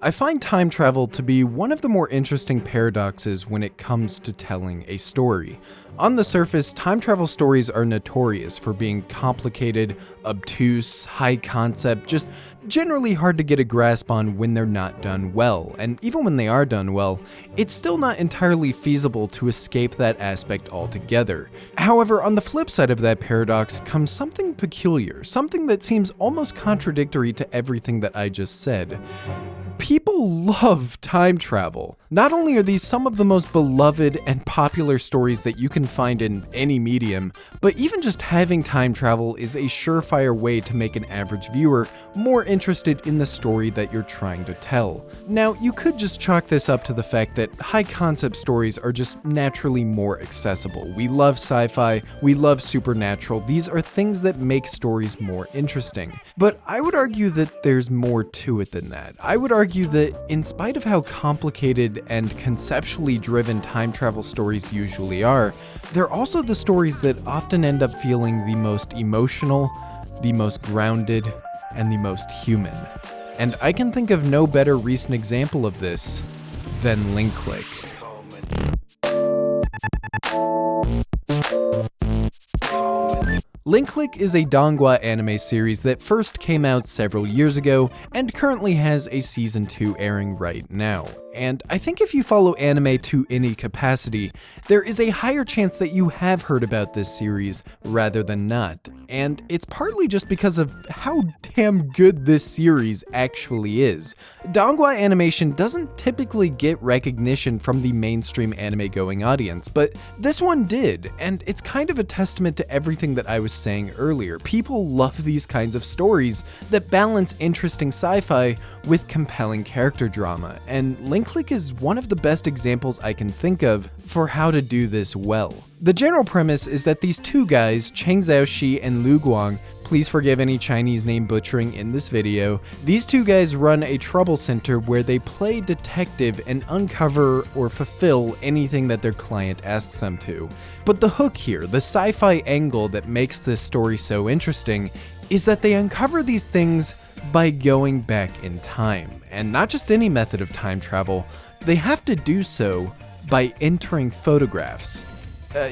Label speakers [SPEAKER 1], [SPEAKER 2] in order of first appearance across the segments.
[SPEAKER 1] I find time travel to be one of the more interesting paradoxes when it comes to telling a story. On the surface, time travel stories are notorious for being complicated, obtuse, high concept, just generally hard to get a grasp on when they're not done well. And even when they are done well, it's still not entirely feasible to escape that aspect altogether. However, on the flip side of that paradox comes something peculiar, something that seems almost contradictory to everything that I just said. People love time travel. Not only are these some of the most beloved and popular stories that you can find in any medium, but even just having time travel is a surefire way to make an average viewer more interested in the story that you're trying to tell. Now, you could just chalk this up to the fact that high-concept stories are just naturally more accessible. We love sci-fi, we love supernatural, these are things that make stories more interesting. But I would argue that there's more to it than that. I would argue that in spite of how complicated and conceptually driven time travel stories usually are, they're also the stories that often end up feeling the most emotional, the most grounded, and the most human. And I can think of no better recent example of this than Link-Click. Link-Click is a Donghua anime series that first came out several years ago and currently has a season 2 airing right now. And I think if you follow anime to any capacity, there is a higher chance that you have heard about this series rather than not. And it's partly just because of how damn good this series actually is. Donghua Animation doesn't typically get recognition from the mainstream anime-going audience, but this one did, and it's kind of a testament to everything that I was saying earlier. People love these kinds of stories that balance interesting sci-fi with compelling character drama, and Link-Click is one of the best examples I can think of for how to do this well. The general premise is that these two guys, Cheng Xiaoxi and Lu Guang, please forgive any Chinese name butchering in this video, these two guys run a trouble center where they play detective and uncover or fulfill anything that their client asks them to. But the hook here, the sci-fi angle that makes this story so interesting, is that they uncover these things by going back in time. And not just any method of time travel, they have to do so by entering photographs.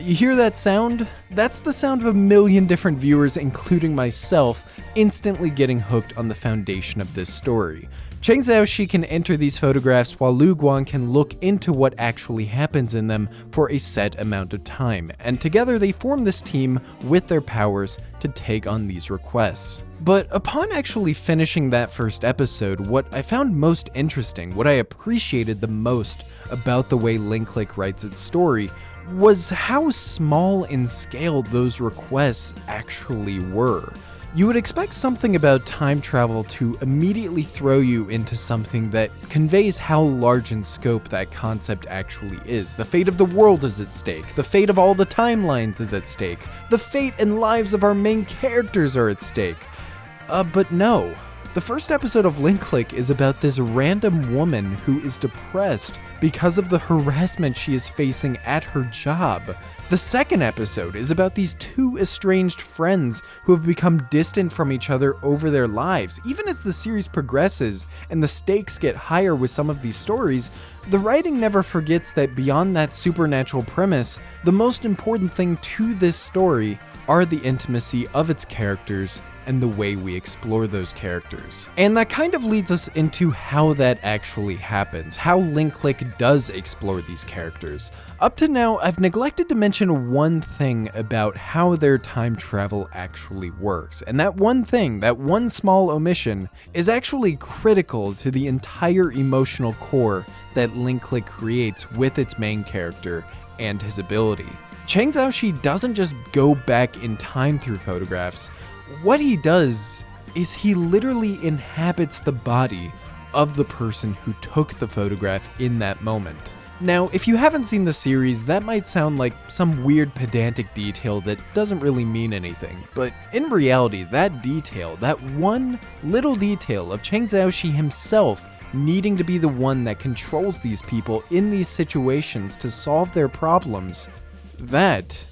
[SPEAKER 1] You hear that sound? That's the sound of a million different viewers, including myself, instantly getting hooked on the foundation of this story. Cheng Xiaoxi can enter these photographs while Lu Guang can look into what actually happens in them for a set amount of time, and together they form this team with their powers to take on these requests. But upon actually finishing that first episode, what I found most interesting, what I appreciated the most about the way Link-Click writes its story, was how small in scale those requests actually were. You would expect something about time travel to immediately throw you into something that conveys how large in scope that concept actually is. The fate of the world is at stake. The fate of all the timelines is at stake. The fate and lives of our main characters are at stake. But no. The first episode of Link-Click is about this random woman who is depressed because of the harassment she is facing at her job. The second episode is about these two estranged friends who have become distant from each other over their lives. Even as the series progresses and the stakes get higher with some of these stories, the writing never forgets that beyond that supernatural premise, the most important thing to this story are the intimacy of its characters and the way we explore those characters. And that kind of leads us into how that actually happens, how Link-Click does explore these characters. Up to now, I've neglected to mention one thing about how their time travel actually works, and that one thing, that one small omission, is actually critical to the entire emotional core that Link-Click creates with its main character and his ability. Cheng Xiaoxi doesn't just go back in time through photographs. What he does is he literally inhabits the body of the person who took the photograph in that moment. Now, if you haven't seen the series, that might sound like some weird pedantic detail that doesn't really mean anything, but in reality, that detail, that one little detail of Cheng Xiaoxi himself needing to be the one that controls these people in these situations to solve their problems, that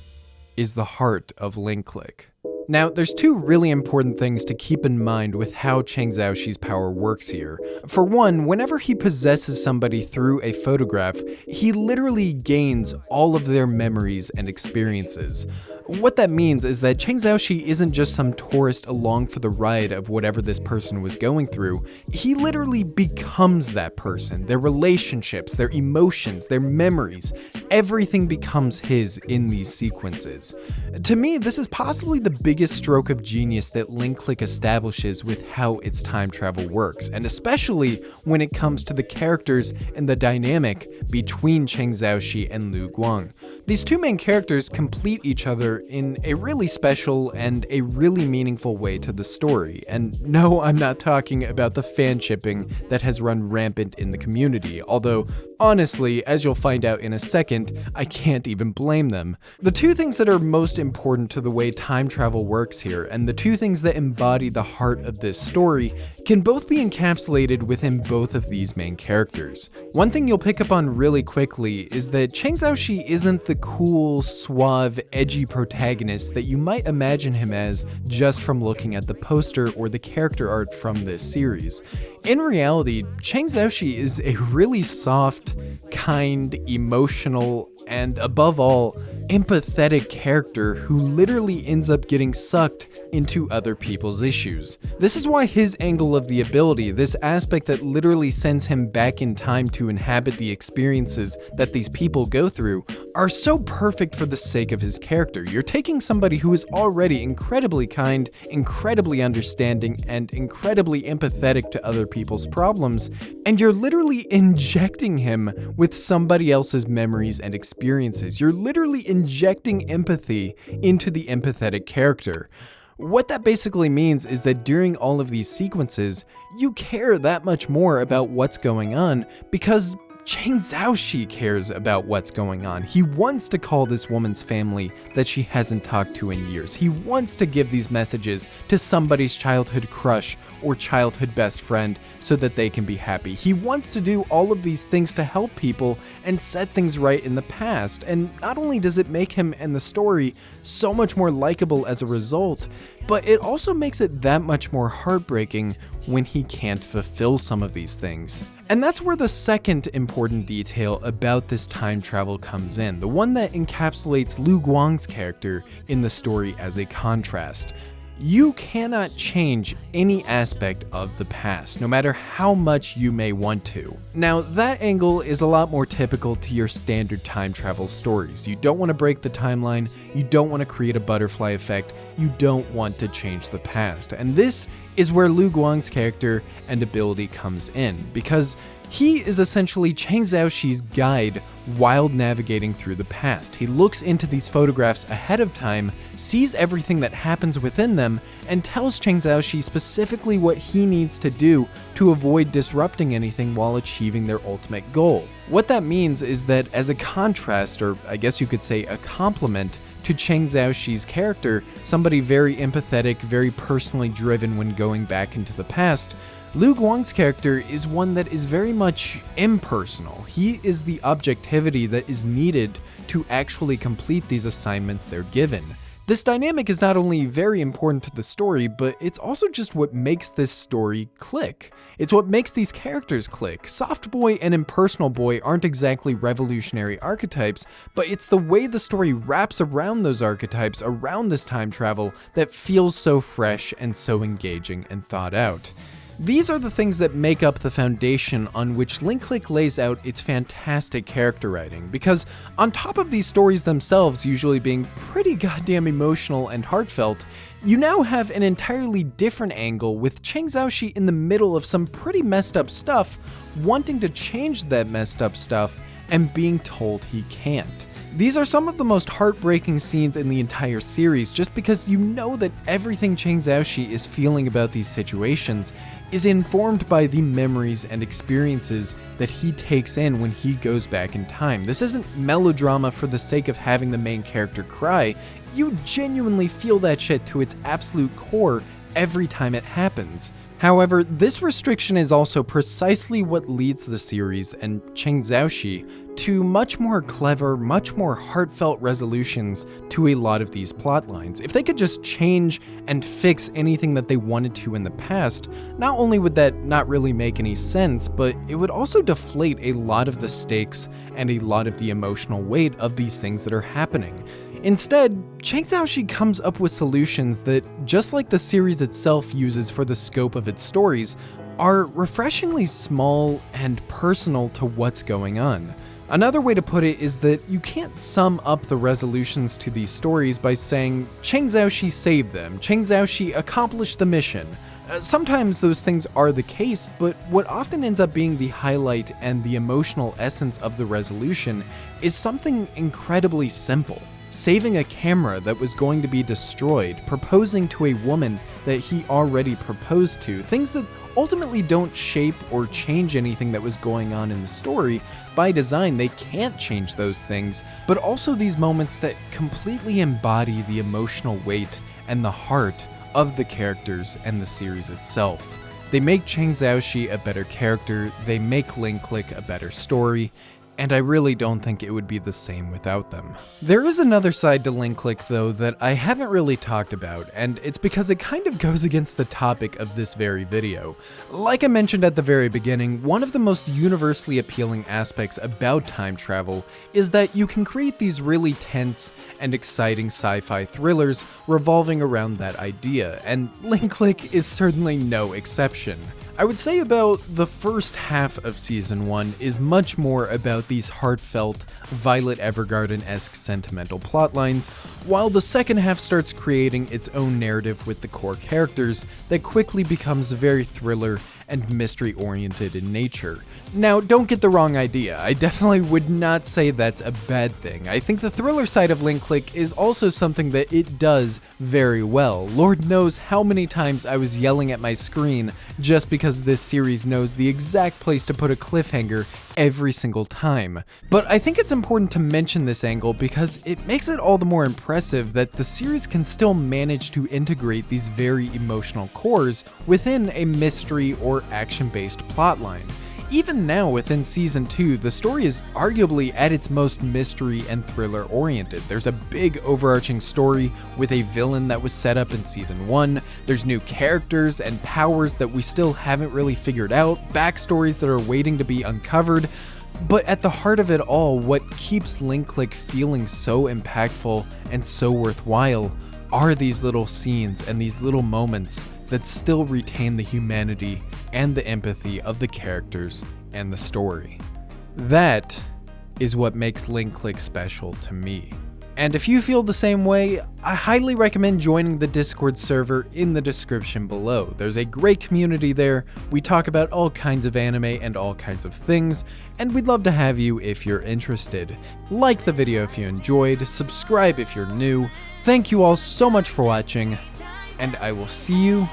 [SPEAKER 1] is the heart of Link-Click. Now, there's two really important things to keep in mind with how Chang Xiaoxi's power works here. For one, whenever he possesses somebody through a photograph, he literally gains all of their memories and experiences. What that means is that Chang Xiaoxi isn't just some tourist along for the ride of whatever this person was going through. He literally becomes that person. Their relationships, their emotions, their memories, everything becomes his in these sequences. To me, this is possibly the biggest stroke of genius that LinkClick establishes with how its time travel works, and especially when it comes to the characters and the dynamic between Chang Xiaoxi and Lu Guang. These two main characters complete each other in a really special and a really meaningful way to the story. And no, I'm not talking about the fan shipping that has run rampant in the community, although honestly, as you'll find out in a second, I can't even blame them. The two things that are most important to the way time travel works here, and the two things that embody the heart of this story, can both be encapsulated within both of these main characters. One thing you'll pick up on really quickly is that Chang Xiaoxi isn't the cool, suave, edgy protagonist that you might imagine him as just from looking at the poster or the character art from this series. In reality, Chang Xiaoxi is a really soft, kind, emotional, and above all, empathetic character who literally ends up getting sucked into other people's issues. This is why his angle of the ability, this aspect that literally sends him back in time to inhabit the experiences that these people go through, are so perfect for the sake of his character. You're taking somebody who is already incredibly kind, incredibly understanding, and incredibly empathetic to other people's problems, and you're literally injecting him with somebody else's memories and experiences. You're literally injecting empathy into the empathetic character. What that basically means is that during all of these sequences, you care that much more about what's going on because Chang Xiaoxi cares about what's going on. He wants to call this woman's family that she hasn't talked to in years. He wants to give these messages to somebody's childhood crush or childhood best friend so that they can be happy. He wants to do all of these things to help people and set things right in the past. And not only does it make him and the story so much more likable as a result, but it also makes it that much more heartbreaking when he can't fulfill some of these things. And that's where the second important detail about this time travel comes in, the one that encapsulates Lu Guang's character in the story as a contrast. You cannot change any aspect of the past, no matter how much you may want to. Now, that angle is a lot more typical to your standard time travel stories. You don't want to break the timeline, you don't want to create a butterfly effect, you don't want to change the past. And this is where Lu Guang's character and ability comes in, because he is essentially Chang Xiaoxi's guide while navigating through the past. He looks into these photographs ahead of time, sees everything that happens within them, and tells Chang Xiaoxi specifically what he needs to do to avoid disrupting anything while achieving their ultimate goal. What that means is that as a contrast, or I guess you could say a complement, to Chang Xiaoxi's character, somebody very empathetic, very personally driven when going back into the past, Lu Guang's character is one that is very much impersonal. He is the objectivity that is needed to actually complete these assignments they're given. This dynamic is not only very important to the story, but it's also just what makes this story click. It's what makes these characters click. Soft boy and impersonal boy aren't exactly revolutionary archetypes, but it's the way the story wraps around those archetypes around this time travel that feels so fresh and so engaging and thought out. These are the things that make up the foundation on which LinkClick lays out its fantastic character writing, because on top of these stories themselves usually being pretty goddamn emotional and heartfelt, you now have an entirely different angle with Chang Xiaoxi in the middle of some pretty messed up stuff, wanting to change that messed up stuff, and being told he can't. These are some of the most heartbreaking scenes in the entire series, just because you know that everything Chang Xiaoxi is feeling about these situations is informed by the memories and experiences that he takes in when he goes back in time. This isn't melodrama for the sake of having the main character cry. You genuinely feel that shit to its absolute core every time it happens. However, this restriction is also precisely what leads the series and Cheng Xiaoxi to much more clever, much more heartfelt resolutions to a lot of these plot lines. If they could just change and fix anything that they wanted to in the past, not only would that not really make any sense, but it would also deflate a lot of the stakes and a lot of the emotional weight of these things that are happening. Instead, Cheng Xiaoxi comes up with solutions that, just like the series itself uses for the scope of its stories, are refreshingly small and personal to what's going on. Another way to put it is that you can't sum up the resolutions to these stories by saying, Cheng Xiaoxi saved them, Cheng Xiaoxi accomplished the mission. Sometimes those things are the case, but what often ends up being the highlight and the emotional essence of the resolution is something incredibly simple. Saving a camera that was going to be destroyed, proposing to a woman that he already proposed to, things that ultimately don't shape or change anything that was going on in the story. By design, they can't change those things, but also these moments that completely embody the emotional weight and the heart of the characters and the series itself. They make Cheng Xiaoxi a better character, they make Ling Click a better story, and I really don't think it would be the same without them. There is another side to Ling Click though that I haven't really talked about, and it's because it kind of goes against the topic of this very video. Like I mentioned at the very beginning, one of the most universally appealing aspects about time travel is that you can create these really tense and exciting sci-fi thrillers revolving around that idea, and Ling Click is certainly no exception. I would say about the first half of Season 1 is much more about these heartfelt, Violet Evergarden-esque sentimental plotlines, while the second half starts creating its own narrative with the core characters that quickly becomes very thriller and mystery-oriented in nature. Now, don't get the wrong idea, I definitely would not say that's a bad thing. I think the thriller side of Ling Click is also something that it does very well. Lord knows how many times I was yelling at my screen just because this series knows the exact place to put a cliffhanger every single time. But I think it's important to mention this angle because it makes it all the more impressive that the series can still manage to integrate these very emotional cores within a mystery or action-based plotline. Even now within Season 2, the story is arguably at its most mystery and thriller oriented. There's a big overarching story with a villain that was set up in Season 1, there's new characters and powers that we still haven't really figured out, backstories that are waiting to be uncovered, but at the heart of it all, what keeps Ling Click feeling so impactful and so worthwhile are these little scenes and these little moments that still retain the humanity and the empathy of the characters and the story. That is what makes Ling Click special to me. And if you feel the same way, I highly recommend joining the Discord server in the description below. There's a great community there, we talk about all kinds of anime and all kinds of things, and we'd love to have you if you're interested. Like the video if you enjoyed, subscribe if you're new. Thank you all so much for watching, and I will see you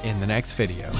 [SPEAKER 1] in the next video.